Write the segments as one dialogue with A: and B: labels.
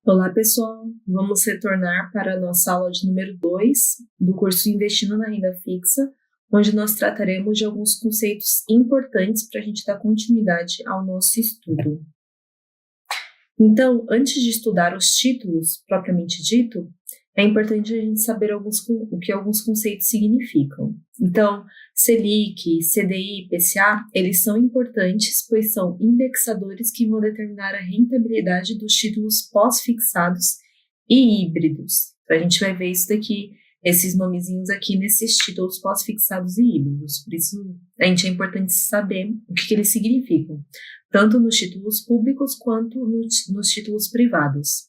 A: Olá, pessoal! Vamos retornar para a nossa aula de número 2 do curso Investindo na Renda Fixa, onde nós trataremos de alguns conceitos importantes para a gente dar continuidade ao nosso estudo. Então, antes de estudar os títulos propriamente dito, é importante a gente saber o que alguns conceitos significam. Então, Selic, CDI, IPCA, eles são importantes, pois são indexadores que vão determinar a rentabilidade dos títulos pós-fixados e híbridos. Então, a gente vai ver isso daqui, esses nomezinhos aqui nesses títulos pós-fixados e híbridos. Por isso, é importante saber o que eles significam, tanto nos títulos públicos quanto nos títulos privados.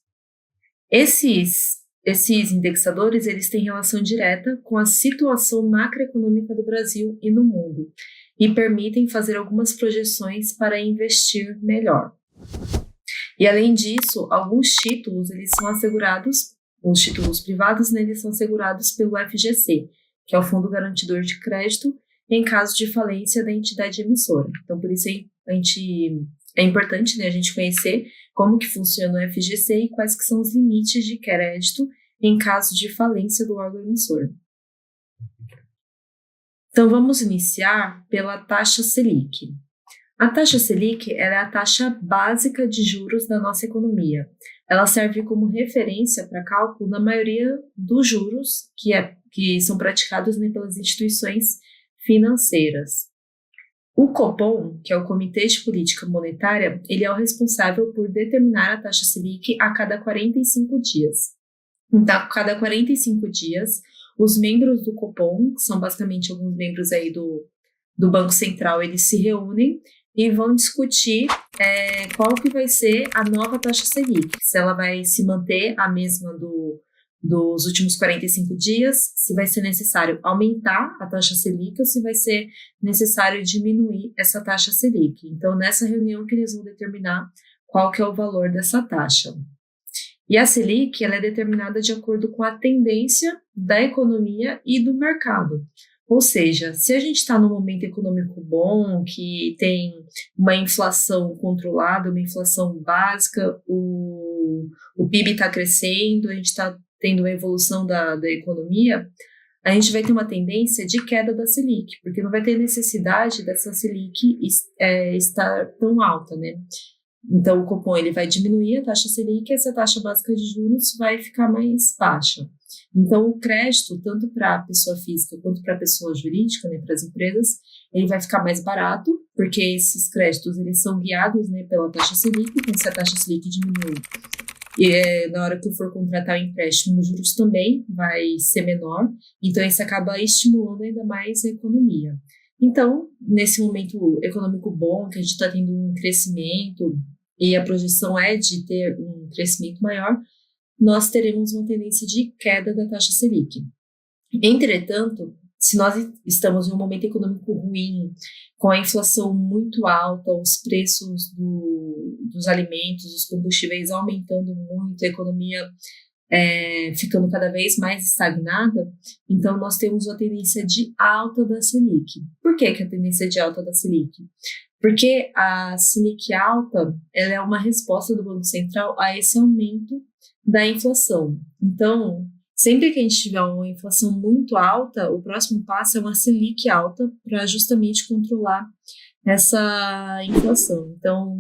A: Esses indexadores, eles têm relação direta com a situação macroeconômica do Brasil e no mundo e permitem fazer algumas projeções para investir melhor. E além disso, alguns títulos, eles são assegurados, os títulos privados, né, eles são assegurados pelo FGC, que é o Fundo Garantidor de Crédito, em caso de falência da entidade emissora. Então, por isso é importante, né, a gente conhecer como que funciona o FGC e quais que são os limites de crédito em caso de falência do órgão emissor. Então, vamos iniciar pela taxa Selic. A taxa Selic ela é a taxa básica de juros da nossa economia. Ela serve como referência para cálculo na maioria dos juros que são praticados, né, pelas instituições financeiras. O Copom, que é o Comitê de Política Monetária, ele é o responsável por determinar a taxa Selic a cada 45 dias. Então, a cada 45 dias, os membros do Copom, que são basicamente alguns membros aí do Banco Central, eles se reúnem e vão discutir qual que vai ser a nova taxa Selic, se ela vai se manter a mesma dos últimos 45 dias, se vai ser necessário aumentar a taxa Selic ou se vai ser necessário diminuir essa taxa Selic. Então, nessa reunião que eles vão determinar qual que é o valor dessa taxa. E a Selic, ela é determinada de acordo com a tendência da economia e do mercado. Ou seja, se a gente está num momento econômico bom, que tem uma inflação controlada, uma inflação básica, o PIB está crescendo, a gente está tendo uma evolução da economia, a gente vai ter uma tendência de queda da Selic, porque não vai ter necessidade dessa Selic estar tão alta, né? Então, o Copom ele vai diminuir a taxa Selic e essa taxa básica de juros vai ficar mais baixa. Então, o crédito, tanto para a pessoa física quanto para a pessoa jurídica, né, para as empresas, ele vai ficar mais barato, porque esses créditos eles são guiados, né, pela taxa Selic, então se a taxa Selic diminui, na hora que eu for contratar o empréstimo, os juros também vai ser menor, então isso acaba estimulando ainda mais a economia. Então, nesse momento econômico bom, que a gente está tendo um crescimento e a projeção é de ter um crescimento maior, nós teremos uma tendência de queda da taxa Selic. Entretanto, se nós estamos em um momento econômico ruim, com a inflação muito alta, os preços dos alimentos, dos combustíveis aumentando muito, a economia ficando cada vez mais estagnada, então nós temos uma tendência de alta da Selic. Por que a tendência de alta da Selic? Porque a Selic alta ela é uma resposta do Banco Central a esse aumento da inflação. Então, sempre que a gente tiver uma inflação muito alta, o próximo passo é uma Selic alta para justamente controlar essa inflação. Então,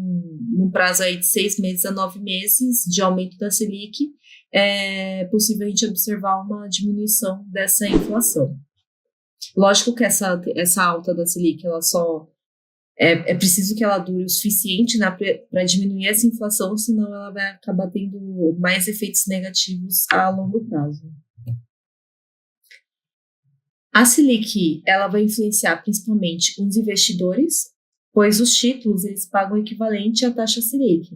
A: no prazo aí de 6 meses a 9 meses de aumento da Selic, é possível a gente observar uma diminuição dessa inflação. Lógico que essa alta da Selic, ela só é preciso que ela dure o suficiente, né, para diminuir essa inflação, senão ela vai acabar tendo mais efeitos negativos a longo prazo. A Selic ela vai influenciar principalmente os investidores, pois os títulos eles pagam o equivalente à taxa Selic.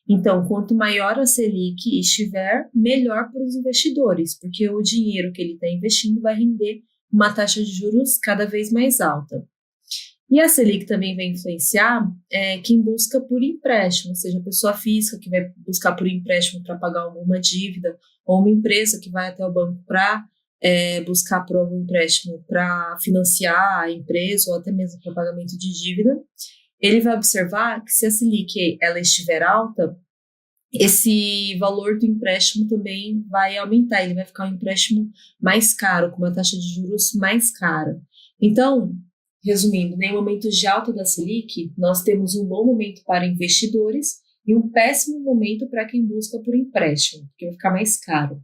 A: Então, quanto maior a Selic estiver, melhor para os investidores, porque o dinheiro que ele está investindo vai render uma taxa de juros cada vez mais alta. E a Selic também vai influenciar quem busca por empréstimo, ou seja, a pessoa física que vai buscar por empréstimo para pagar uma dívida, ou uma empresa que vai até o banco para buscar por algum empréstimo para financiar a empresa ou até mesmo para pagamento de dívida. Ele vai observar que se a Selic ela estiver alta, esse valor do empréstimo também vai aumentar, ele vai ficar um empréstimo mais caro, com uma taxa de juros mais cara. Então, resumindo, em momentos de alta da Selic, nós temos um bom momento para investidores e um péssimo momento para quem busca por empréstimo, porque vai ficar mais caro.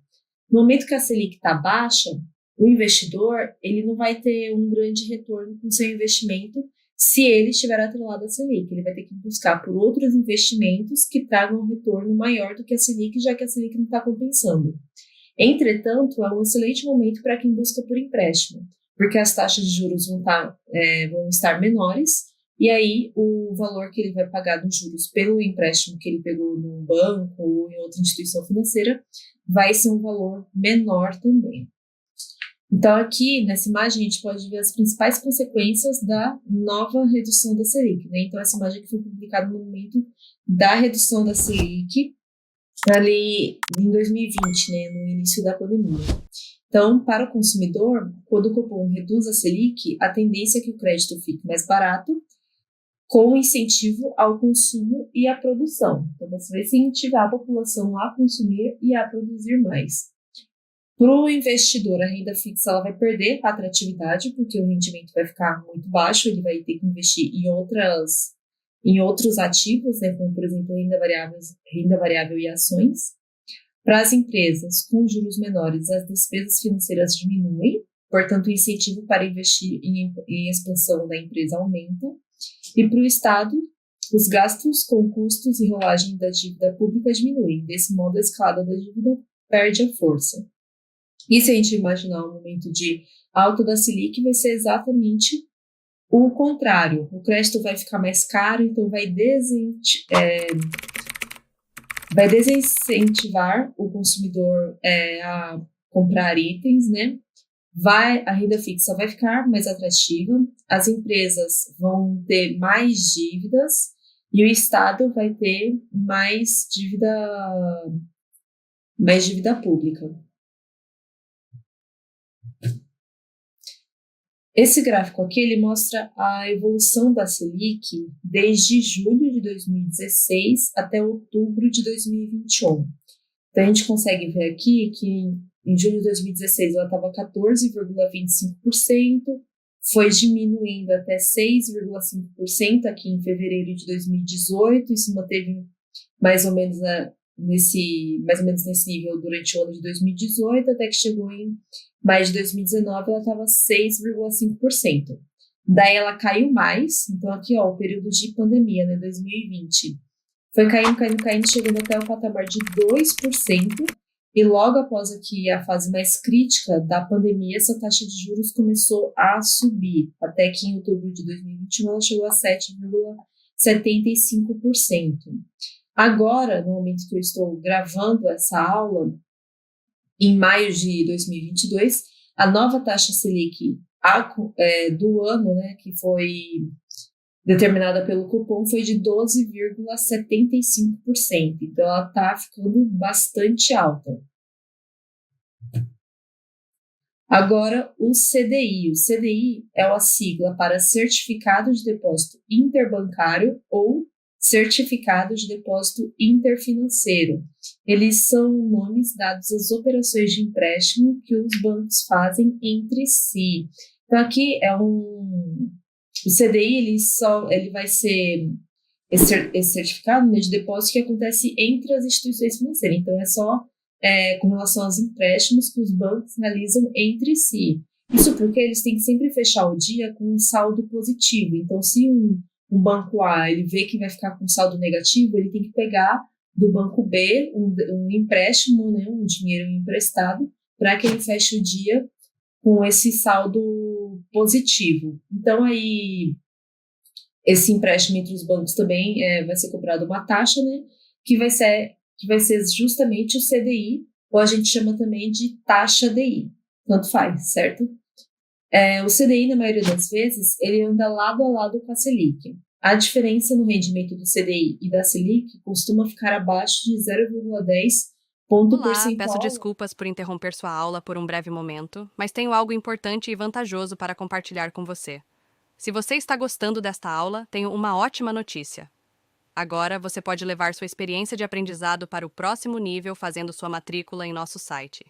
A: No momento que a Selic está baixa, o investidor ele não vai ter um grande retorno com seu investimento se ele estiver atrelado à Selic. Ele vai ter que buscar por outros investimentos que tragam um retorno maior do que a Selic, já que a Selic não está compensando. Entretanto, é um excelente momento para quem busca por empréstimo, porque as taxas de juros vão estar menores, e aí o valor que ele vai pagar nos juros pelo empréstimo que ele pegou num banco ou em outra instituição financeira vai ser um valor menor também. Então, aqui nessa imagem, a gente pode ver as principais consequências da nova redução da Selic, né? Então, essa imagem aqui foi publicada no momento da redução da Selic, ali em 2020, né, no início da pandemia. Então, para o consumidor, quando o Copom reduz a Selic, a tendência é que o crédito fique mais barato, com incentivo ao consumo e à produção. Então, você vai incentivar a população a consumir e a produzir mais. Para o investidor, a renda fixa ela vai perder a atratividade, porque o rendimento vai ficar muito baixo, ele vai ter que investir em outros ativos, né, como, por exemplo, renda variável e ações. Para as empresas com juros menores, as despesas financeiras diminuem, portanto, o incentivo para investir em expansão da empresa aumenta. E para o Estado, os gastos com custos e rolagem da dívida pública diminuem. Desse modo, a escalada da dívida perde a força. E se a gente imaginar um momento de alta da Selic, vai ser exatamente o contrário. O crédito vai ficar mais caro, então vai desincentivar o consumidor a comprar itens, né? A renda fixa vai ficar mais atrativa, as empresas vão ter mais dívidas e o Estado vai ter mais dívida pública. Esse gráfico aqui ele mostra a evolução da Selic desde julho de 2016 até outubro de 2021. Então, a gente consegue ver aqui que em julho de 2016 ela estava 14,25%, foi diminuindo até 6,5% aqui em fevereiro de 2018, isso manteve mais ou menos nesse nível durante o ano de 2018, até que chegou em maio de 2019, ela estava 6,5%. Daí ela caiu mais, então aqui, ó, o período de pandemia, né, 2020, foi caindo, chegando até o patamar de 2%, e logo após aqui a fase mais crítica da pandemia, essa taxa de juros começou a subir, até que em outubro de 2021 ela chegou a 7,75%. Agora, no momento que eu estou gravando essa aula, em maio de 2022, a nova taxa Selic do ano, né, que foi determinada pelo Copom, foi de 12,75%. Então, ela está ficando bastante alta. Agora, o CDI. O CDI é a sigla para Certificado de Depósito Interbancário ou Certificado de Depósito Interfinanceiro. Eles são nomes dados às operações de empréstimo que os bancos fazem entre si. Então, aqui o CDI, ele vai ser esse certificado, né, de depósito que acontece entre as instituições financeiras. Então, é só com relação aos empréstimos que os bancos realizam entre si. Isso porque eles têm que sempre fechar o dia com um saldo positivo. Então, se um banco A ele vê que vai ficar com saldo negativo, ele tem que pegar do banco B um empréstimo, né, um dinheiro emprestado, para que ele feche o dia com esse saldo positivo. Então, aí, esse empréstimo entre os bancos também vai ser cobrado uma taxa, né, que vai ser justamente o CDI, ou a gente chama também de taxa DI, tanto faz, certo? O CDI, na maioria das vezes, ele anda lado a lado com a Selic. A diferença no rendimento do CDI e da Selic costuma ficar abaixo de 0,10 ponto percentual.
B: Peço desculpas por interromper sua aula por um breve momento, mas tenho algo importante e vantajoso para compartilhar com você. Se você está gostando desta aula, tenho uma ótima notícia. Agora, você pode levar sua experiência de aprendizado para o próximo nível fazendo sua matrícula em nosso site.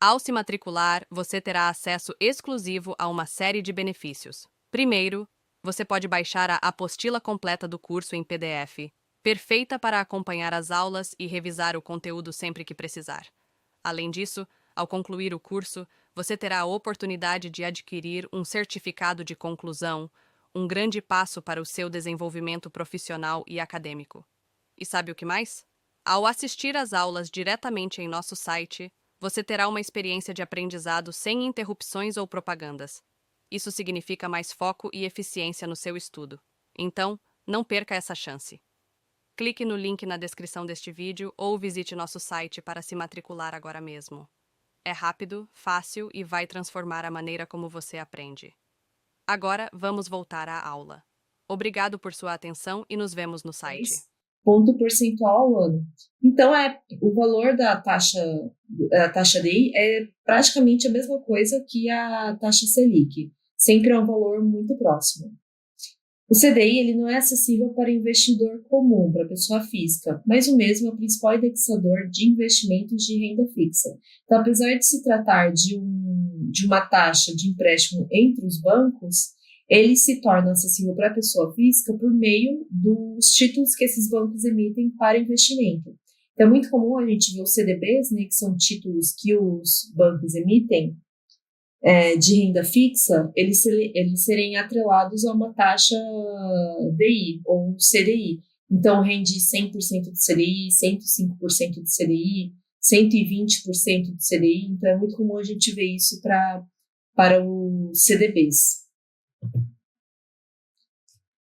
B: Ao se matricular, você terá acesso exclusivo a uma série de benefícios. Primeiro, você pode baixar a apostila completa do curso em PDF, perfeita para acompanhar as aulas e revisar o conteúdo sempre que precisar. Além disso, ao concluir o curso, você terá a oportunidade de adquirir um certificado de conclusão, um grande passo para o seu desenvolvimento profissional e acadêmico. E sabe o que mais? Ao assistir às aulas diretamente em nosso site, você terá uma experiência de aprendizado sem interrupções ou propagandas. Isso significa mais foco e eficiência no seu estudo. Então, não perca essa chance. Clique no link na descrição deste vídeo ou visite nosso site para se matricular agora mesmo. É rápido, fácil e vai transformar a maneira como você aprende. Agora, vamos voltar à aula. Obrigado por sua atenção e nos vemos no site.
A: Ponto percentual ao ano. Então, o valor da taxa DI é praticamente a mesma coisa que a taxa Selic. Sempre é um valor muito próximo. O CDI ele não é acessível para investidor comum, para pessoa física, mas o mesmo é o principal indexador de investimentos de renda fixa. Então, apesar de se tratar de uma taxa de empréstimo entre os bancos, ele se torna acessível para a pessoa física por meio dos títulos que esses bancos emitem para investimento. Então, é muito comum a gente ver os CDBs, né, que são títulos que os bancos emitem, de renda fixa, eles serem atrelados a uma taxa DI ou CDI. Então, rende 100% de CDI, 105% de CDI, 120% de CDI. Então, é muito comum a gente ver isso para os CDBs.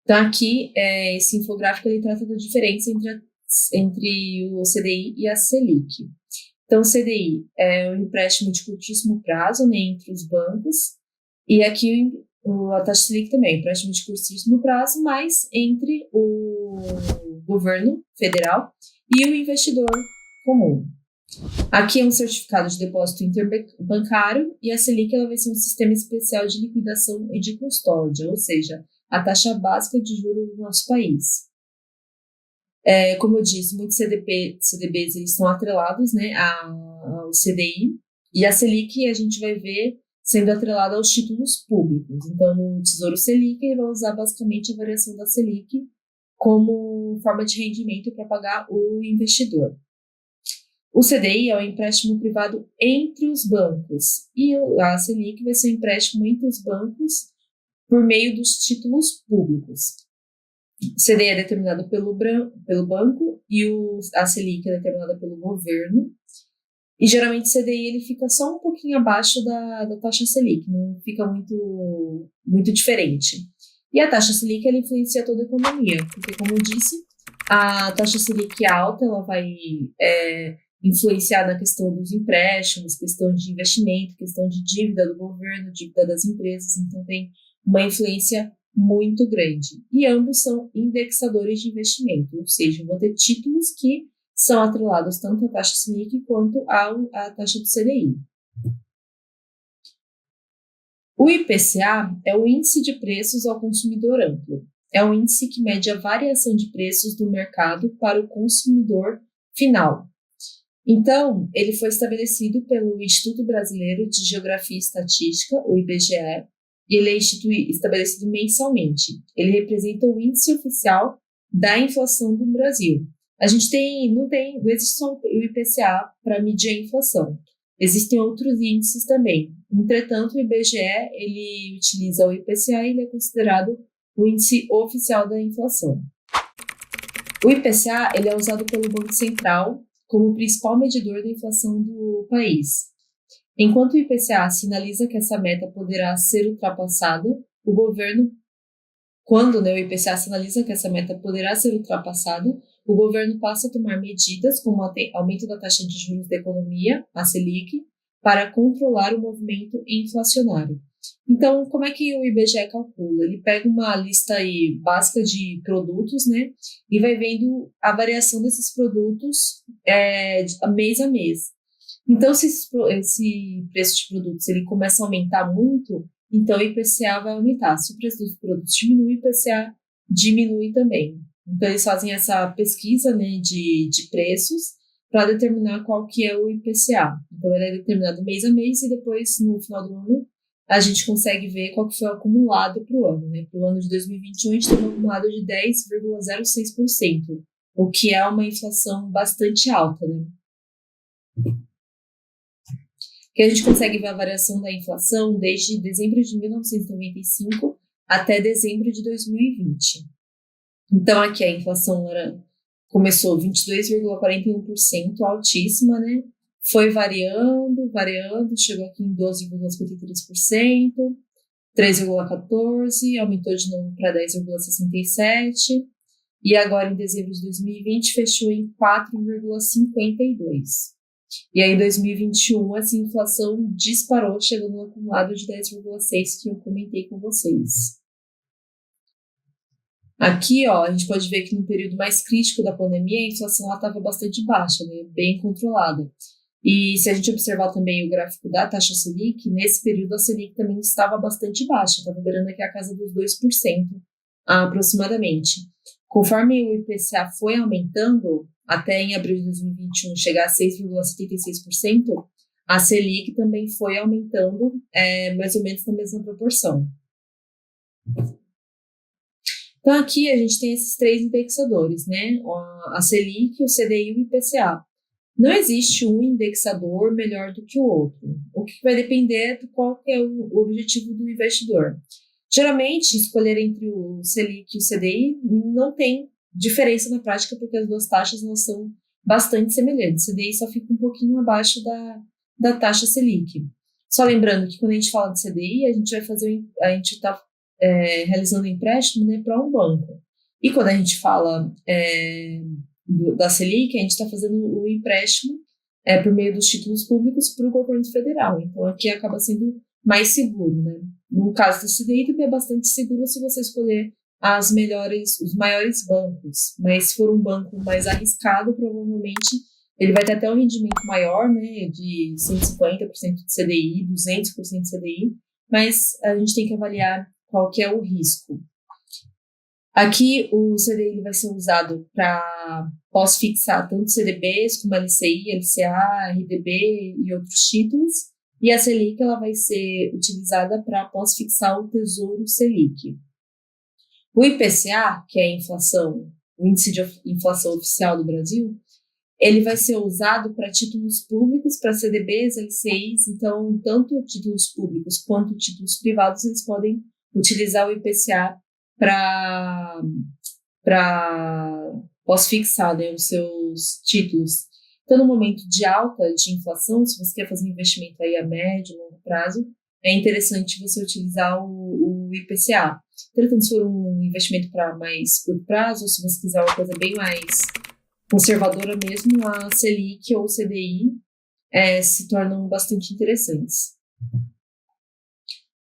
A: Então, aqui, esse infográfico ele trata da diferença entre o CDI e a Selic. Então, o CDI é um empréstimo de curtíssimo prazo, né, entre os bancos, e aqui a taxa Selic também, empréstimo de curtíssimo prazo, mas entre o governo federal e o investidor comum. Aqui é um certificado de depósito interbancário e a Selic ela vai ser um sistema especial de liquidação e de custódia, ou seja, a taxa básica de juros do nosso país. Como eu disse, muitos CDBs eles estão atrelados, né, ao CDI, e a Selic a gente vai ver sendo atrelada aos títulos públicos. Então, no Tesouro Selic, ele vai usar basicamente a variação da Selic como forma de rendimento para pagar o investidor. O CDI é um empréstimo privado entre os bancos, e a Selic vai ser um empréstimo entre os bancos por meio dos títulos públicos. O CDI é determinado pelo banco e a Selic é determinada pelo governo. E geralmente o CDI ele fica só um pouquinho abaixo da taxa Selic, não fica muito diferente. E a taxa Selic ela influencia toda a economia, porque como eu disse, a taxa Selic alta ela vai influenciar na questão dos empréstimos, questão de investimento, questão de dívida do governo, dívida das empresas, então tem uma influência muito grande. E ambos são indexadores de investimento, ou seja, vou ter títulos que são atrelados tanto à taxa Selic quanto à taxa do CDI. O IPCA é o Índice de Preços ao Consumidor Amplo. É um índice que mede a variação de preços do mercado para o consumidor final. Então, ele foi estabelecido pelo Instituto Brasileiro de Geografia e Estatística, o IBGE, e ele é estabelecido mensalmente. Ele representa o índice oficial da inflação do Brasil. A gente não existe só o IPCA para medir a inflação. Existem outros índices também. Entretanto, o IBGE ele utiliza o IPCA e ele é considerado o índice oficial da inflação. O IPCA ele é usado pelo Banco Central como o principal medidor da inflação do país. Enquanto o IPCA sinaliza que essa meta poderá ser ultrapassada, o governo passa a tomar medidas como o aumento da taxa de juros da economia, a Selic, para controlar o movimento inflacionário. Então, como é que o IBGE calcula? Ele pega uma lista aí básica de produtos, né, e vai vendo a variação desses produtos mês a mês. Então, se esse preço de produtos ele começa a aumentar muito, então o IPCA vai aumentar. Se o preço dos produtos diminui, o IPCA diminui também. Então, eles fazem essa pesquisa, né, de preços para determinar qual que é o IPCA. Então, ele é determinado mês a mês e depois, no final do ano, a gente consegue ver qual que foi o acumulado para o ano, né? Para o ano de 2021, a gente teve um acumulado de 10,06%, o que é uma inflação bastante alta, né? Que a gente consegue ver a variação da inflação desde dezembro de 1995 até dezembro de 2020. Então, aqui a inflação começou 22,41%, altíssima, né? Foi variando, chegou aqui em 12,53%, 3,14%, aumentou de novo para 10,67%, e agora em dezembro de 2020 fechou em 4,52%. E aí, em 2021, essa inflação disparou, chegando no acumulado de 10,6%, que eu comentei com vocês. Aqui, ó, a gente pode ver que no período mais crítico da pandemia, a inflação estava bastante baixa, né, bem controlada. E se a gente observar também o gráfico da taxa Selic, nesse período a Selic também estava bastante baixa, estava beirando aqui a casa dos 2%, aproximadamente. Conforme o IPCA foi aumentando, até em abril de 2021 chegar a 6,76%, a Selic também foi aumentando mais ou menos na mesma proporção. Então, aqui a gente tem esses 3 indexadores, né? A Selic, o CDI e o IPCA. Não existe um indexador melhor do que o outro. O que vai depender de qual é o objetivo do investidor. Geralmente, escolher entre o Selic e o CDI não tem diferença na prática, porque as duas taxas não são bastante semelhantes. O CDI só fica um pouquinho abaixo da taxa Selic. Só lembrando que quando a gente fala de CDI, a gente está realizando empréstimo, né, para um banco. E quando a gente fala da Selic, a gente está fazendo o empréstimo por meio dos títulos públicos para o governo federal. Então, aqui acaba sendo mais seguro, né? No caso do CDI, também é bastante seguro se você escolher os maiores bancos. Mas se for um banco mais arriscado, provavelmente ele vai ter até um rendimento maior, né, de 150% de CDI, 200% de CDI, mas a gente tem que avaliar qual que é o risco. Aqui o CDI ele vai ser usado para pós-fixar tanto CDBs como LCI, LCA, RDB e outros títulos, e a Selic ela vai ser utilizada para pós-fixar o Tesouro Selic. O IPCA, que é a inflação, o índice de inflação oficial do Brasil, ele vai ser usado para títulos públicos, para CDBs, LCIs, então tanto títulos públicos quanto títulos privados eles podem utilizar o IPCA para pós-fixar, né, os seus títulos. Então, no momento de alta de inflação, se você quer fazer um investimento aí a médio e longo prazo, é interessante você utilizar o IPCA. Entretanto, se for um investimento para mais curto prazo, ou se você quiser uma coisa bem mais conservadora mesmo, a Selic ou o CDI se tornam bastante interessantes.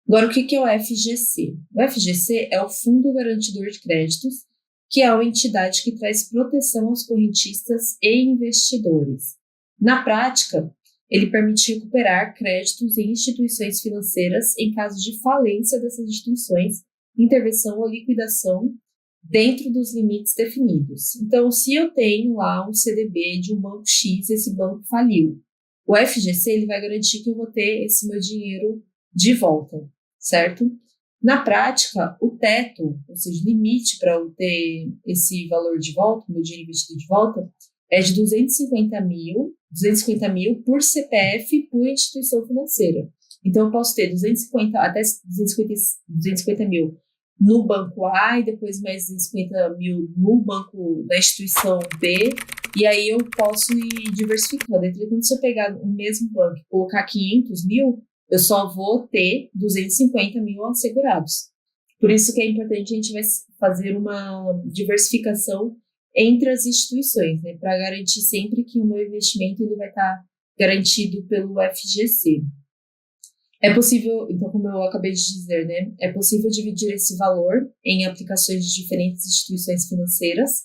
A: Agora, o que é o FGC? O FGC é o Fundo Garantidor de Créditos, que é uma entidade que traz proteção aos correntistas e investidores. Na prática, ele permite recuperar créditos em instituições financeiras em caso de falência dessas instituições, intervenção ou liquidação dentro dos limites definidos. Então, se eu tenho lá um CDB de um banco X, esse banco faliu, o FGC ele vai garantir que eu vou ter esse meu dinheiro de volta, certo? Na prática, o teto, ou seja, o limite para eu ter esse valor de volta, meu dinheiro investido de volta, é de 250 mil por CPF e por instituição financeira. Então, eu posso ter 250 mil no banco A e depois mais 250 mil no banco da instituição B, e aí eu posso ir diversificando. Então, se eu pegar o mesmo banco e colocar 500 mil, eu só vou ter 250 mil assegurados. Por isso que é importante a gente vai fazer uma diversificação entre as instituições, né, para garantir sempre que o meu investimento ele vai estar garantido pelo FGC. É possível, então, como eu acabei de dizer, né, é possível dividir esse valor em aplicações de diferentes instituições financeiras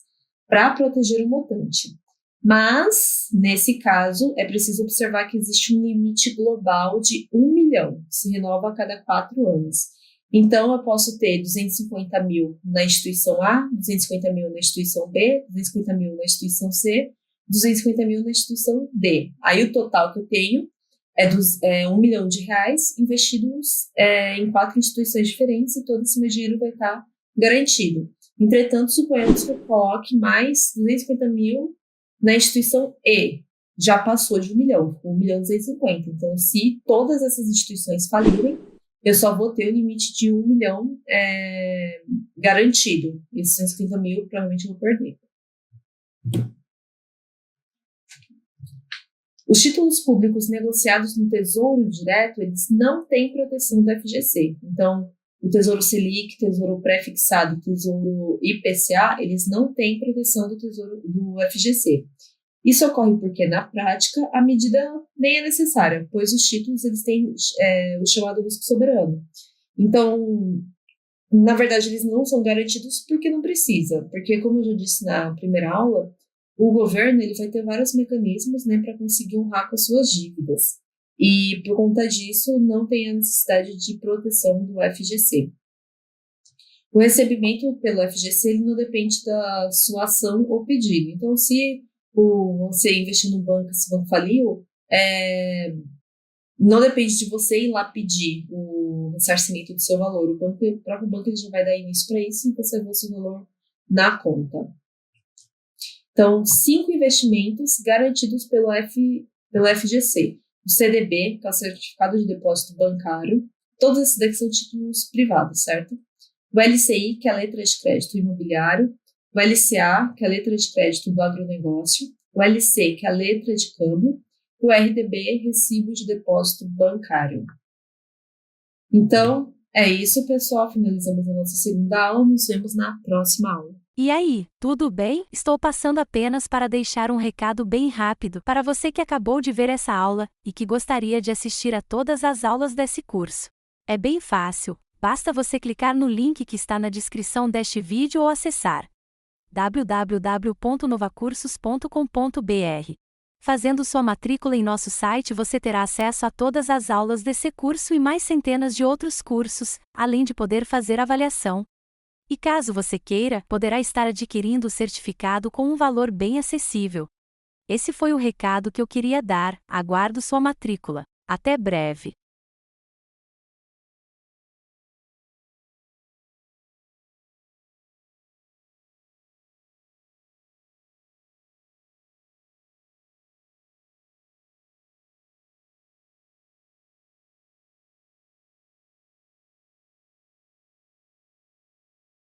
A: para proteger o montante. Mas, nesse caso, é preciso observar que existe um limite global de 1 milhão, que se renova a cada 4 anos. Então, eu posso ter 250 mil na instituição A, 250 mil na instituição B, 250 mil na instituição C, 250 mil na instituição D. Aí, o total que eu tenho é R$ 1 milhão investidos em 4 instituições diferentes e todo esse meu dinheiro vai estar garantido. Entretanto, suponhamos que eu coloque mais 250 mil na instituição E. Já passou de 1 milhão, ficou 1 milhão 250. Então, se todas essas instituições falirem, eu só vou ter o limite de 1 milhão garantido. Esses 150 mil provavelmente eu vou perder. Os títulos públicos negociados no Tesouro Direto, eles não têm proteção do FGC. Então, o Tesouro Selic, Tesouro Pré-fixado, Tesouro IPCA, eles não têm proteção do FGC. Isso ocorre porque, na prática, a medida nem é necessária, pois os títulos eles têm o chamado risco soberano. Então, na verdade, eles não são garantidos porque não precisa. Porque, como eu já disse na primeira aula, o governo ele vai ter vários mecanismos, né, para conseguir honrar com as suas dívidas. E, por conta disso, não tem a necessidade de proteção do FGC. O recebimento pelo FGC ele não depende da sua ação ou pedido. Então, se você investir no banco, esse banco faliu, não depende de você ir lá pedir o ressarcimento do seu valor. O próprio banco ele já vai dar início para isso e você vai ver o seu valor na conta. Então, 5 investimentos garantidos pelo FGC. O CDB, que é o Certificado de Depósito Bancário. Todos esses daqui são títulos privados, certo? O LCI, que é a letra de crédito imobiliário. O LCA, que é a letra de crédito do agronegócio. O LC, que é a letra de câmbio. E o RDB, Recibo de Depósito Bancário. Então, é isso, pessoal. Finalizamos a nossa segunda aula. Nos vemos na próxima aula.
C: E aí, tudo bem? Estou passando apenas para deixar um recado bem rápido para você que acabou de ver essa aula e que gostaria de assistir a todas as aulas desse curso. É bem fácil, basta você clicar no link que está na descrição deste vídeo ou acessar www.novacursos.com.br. Fazendo sua matrícula em nosso site você terá acesso a todas as aulas desse curso e mais centenas de outros cursos, além de poder fazer avaliação. E caso você queira, poderá estar adquirindo o certificado com um valor bem acessível. Esse foi o recado que eu queria dar, aguardo sua matrícula. Até breve!